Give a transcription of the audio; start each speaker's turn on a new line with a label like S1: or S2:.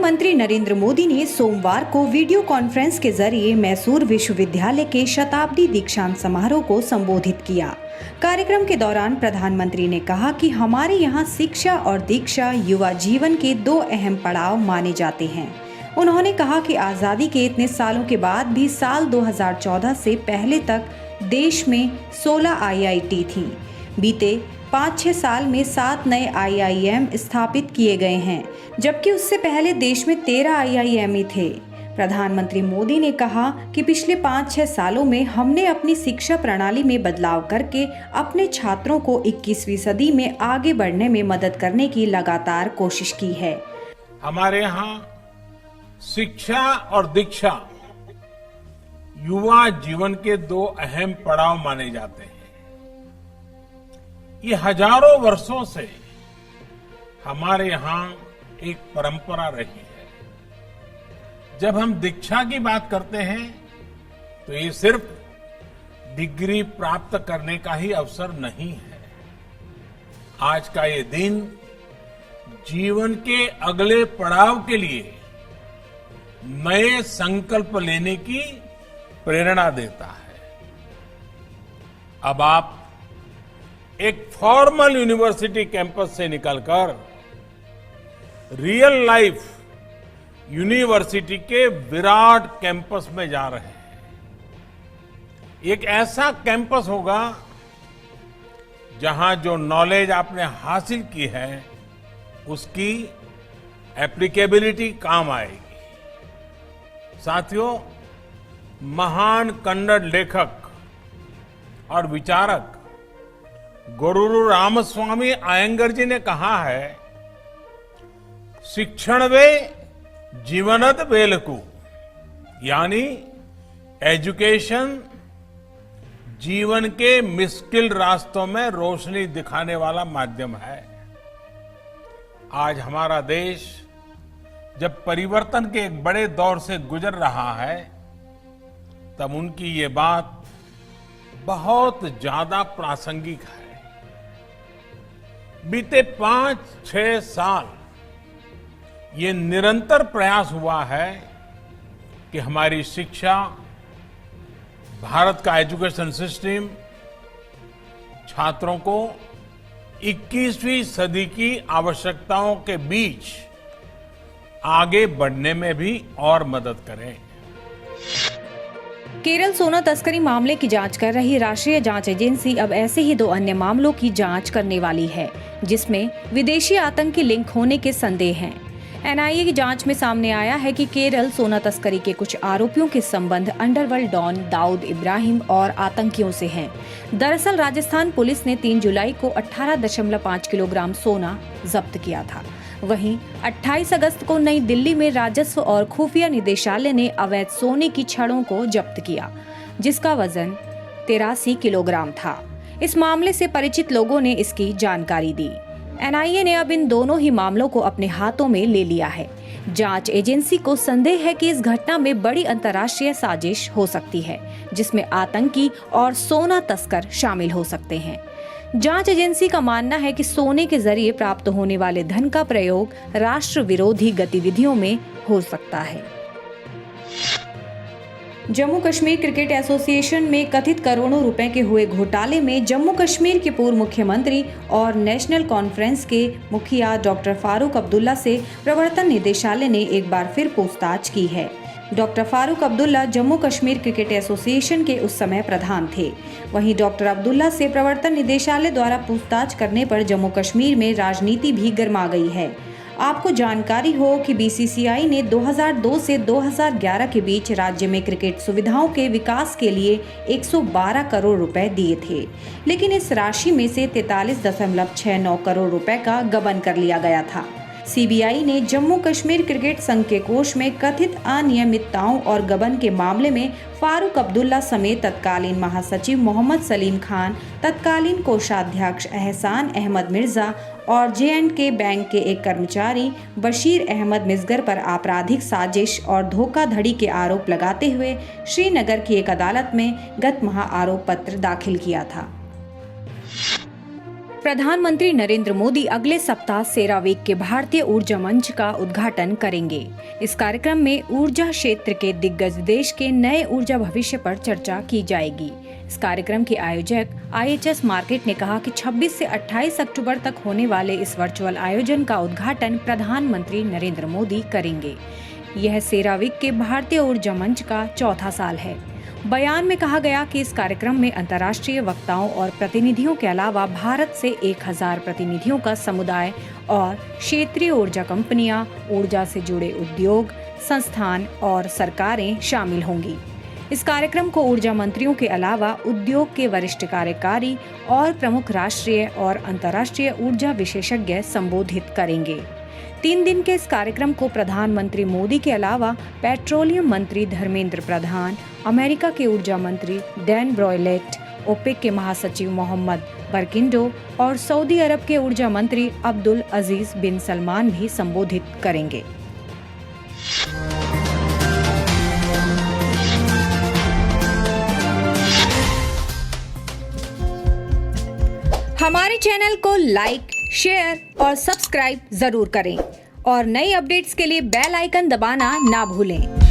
S1: प्रधानमंत्री नरेंद्र मोदी ने सोमवार को वीडियो कॉन्फ्रेंस के जरिए मैसूर विश्वविद्यालय के शताब्दी दीक्षांत समारोह को संबोधित किया। कार्यक्रम के दौरान प्रधानमंत्री ने कहा कि हमारे यहाँ शिक्षा और दीक्षा युवा जीवन के दो अहम पड़ाव माने जाते हैं। उन्होंने कहा कि आज़ादी के इतने सालों के बाद भी साल 2014 से पहले तक देश में 16 IIT थीं। बीते 5-6 साल में 7 नए IIM स्थापित किए गए हैं, जबकि उससे पहले देश में 13 IIM ही थे। प्रधानमंत्री मोदी ने कहा कि पिछले 5-6 सालों में हमने अपनी शिक्षा प्रणाली में बदलाव करके अपने छात्रों को 21वीं सदी में आगे बढ़ने में मदद करने की लगातार कोशिश की है।
S2: हमारे यहाँ शिक्षा और दीक्षा युवा जीवन के दो अहम पड़ाव माने जाते हैं। ये हजारों वर्षों से हमारे यहाँ एक परंपरा रही है। जब हम दीक्षा की बात करते हैं तो ये सिर्फ डिग्री प्राप्त करने का ही अवसर नहीं है। आज का ये दिन जीवन के अगले पड़ाव के लिए नए संकल्प लेने की प्रेरणा देता है। अब आप एक फॉर्मल यूनिवर्सिटी कैंपस से निकलकर रियल लाइफ यूनिवर्सिटी के विराट कैंपस में जा रहे हैं। एक ऐसा कैंपस होगा जहां जो नॉलेज आपने हासिल की है उसकी एप्लीकेबिलिटी काम आएगी। साथियों, महान कन्नड़ लेखक और विचारक गोरूरु रामस्वामी अयंगर जी ने कहा है, शिक्षण वे जीवनद वेलकु, यानी एजुकेशन जीवन के मुश्किल रास्तों में रोशनी दिखाने वाला माध्यम है। आज हमारा देश जब परिवर्तन के एक बड़े दौर से गुजर रहा है, तब उनकी ये बात बहुत ज्यादा प्रासंगिक है। बीते 5-6 साल ये निरंतर प्रयास हुआ है कि हमारी शिक्षा, भारत का एजुकेशन सिस्टम छात्रों को 21वीं सदी की आवश्यकताओं के बीच आगे बढ़ने में भी और मदद करें।
S1: केरल सोना तस्करी मामले की जांच कर रही राष्ट्रीय जांच एजेंसी अब ऐसे ही 2 अन्य मामलों की जांच करने वाली है, जिसमें विदेशी आतंकी लिंक होने के संदेह हैं। NIA की जांच में सामने आया है कि केरल सोना तस्करी के कुछ आरोपियों के संबंध अंडरवर्ल्ड डॉन दाऊद इब्राहिम और आतंकियों से हैं। दरअसल राजस्थान पुलिस ने 3 जुलाई को 18.5 किलोग्राम सोना जब्त किया था। वहीं 28 अगस्त को नई दिल्ली में राजस्व और खुफिया निदेशालय ने अवैध सोने की छड़ों को जब्त किया, जिसका वजन 83 किलोग्राम था। इस मामले से परिचित लोगों ने इसकी जानकारी दी। NIA ने अब इन दोनों ही मामलों को अपने हाथों में ले लिया है। जांच एजेंसी को संदेह है कि इस घटना में बड़ी अंतर्राष्ट्रीय साजिश हो सकती है, जिसमें आतंकी और सोना तस्कर शामिल हो सकते हैं। जांच एजेंसी का मानना है कि सोने के जरिए प्राप्त होने वाले धन का प्रयोग राष्ट्र विरोधी गतिविधियों में हो सकता है। जम्मू कश्मीर क्रिकेट एसोसिएशन में कथित करोड़ों रुपए के हुए घोटाले में जम्मू कश्मीर के पूर्व मुख्यमंत्री और नेशनल कॉन्फ्रेंस के मुखिया डॉक्टर फारूक अब्दुल्ला से प्रवर्तन निदेशालय ने एक बार फिर पूछताछ की है। Doctor Farooq Abdullah Jammu Kashmir cricket association के उस समय प्रधान थे। वहीं डॉक्टर अब्दुल्ला से प्रवर्तन निदेशालय द्वारा पूछताछ करने पर जम्मू कश्मीर में राजनीति भी गर्मा गई है। आपको जानकारी हो कि BCCI ने 2002 से 2011 के बीच राज्य में क्रिकेट सुविधाओं के विकास के लिए 112 करोड़ रुपए दिए थे, लेकिन इस राशि में से 43.69 करोड़ रुपए का गबन कर लिया गया था। CBI ने जम्मू कश्मीर क्रिकेट संघ के कोष में कथित अनियमितताओं और गबन के मामले में फारूक अब्दुल्ला समेत तत्कालीन महासचिव मोहम्मद सलीम खान, तत्कालीन कोषाध्यक्ष एहसान अहमद मिर्जा और J&K बैंक के एक कर्मचारी बशीर अहमद मिसगर पर आपराधिक साजिश और धोखाधड़ी के आरोप लगाते हुए श्रीनगर की एक अदालत में गत माह आरोप पत्र दाखिल किया था। प्रधानमंत्री नरेंद्र मोदी अगले सप्ताह सेरावीक के भारतीय ऊर्जा मंच का उद्घाटन करेंगे। इस कार्यक्रम में ऊर्जा क्षेत्र के दिग्गज देश के नए ऊर्जा भविष्य पर चर्चा की जाएगी। इस कार्यक्रम के आयोजक IHS मार्केट ने कहा कि 26 से 28 अक्टूबर तक होने वाले इस वर्चुअल आयोजन का उद्घाटन प्रधानमंत्री नरेंद्र मोदी करेंगे। यह सेरावीक के भारतीय ऊर्जा मंच का चौथा साल है। बयान में कहा गया कि इस कार्यक्रम में अंतर्राष्ट्रीय वक्ताओं और प्रतिनिधियों के अलावा भारत से 1000 प्रतिनिधियों का समुदाय और क्षेत्रीय ऊर्जा कंपनियां, ऊर्जा से जुड़े उद्योग, संस्थान और सरकारें शामिल होंगी। इस कार्यक्रम को ऊर्जा मंत्रियों के अलावा उद्योग के वरिष्ठ कार्यकारी और प्रमुख राष्ट्रीय और अंतर्राष्ट्रीय ऊर्जा विशेषज्ञ संबोधित करेंगे। 3 दिन के इस कार्यक्रम को प्रधानमंत्री मोदी के अलावा पेट्रोलियम मंत्री धर्मेंद्र प्रधान, अमेरिका के ऊर्जा मंत्री डैन ब्रॉयलेट, ओपेक के महासचिव मोहम्मद बरकिंडो और सऊदी अरब के ऊर्जा मंत्री अब्दुल अजीज बिन सलमान भी संबोधित करेंगे। हमारे चैनल को लाइक, शेयर और सब्सक्राइब जरूर करें और नई अपडेट्स के लिए बेल आइकन दबाना ना भूलें।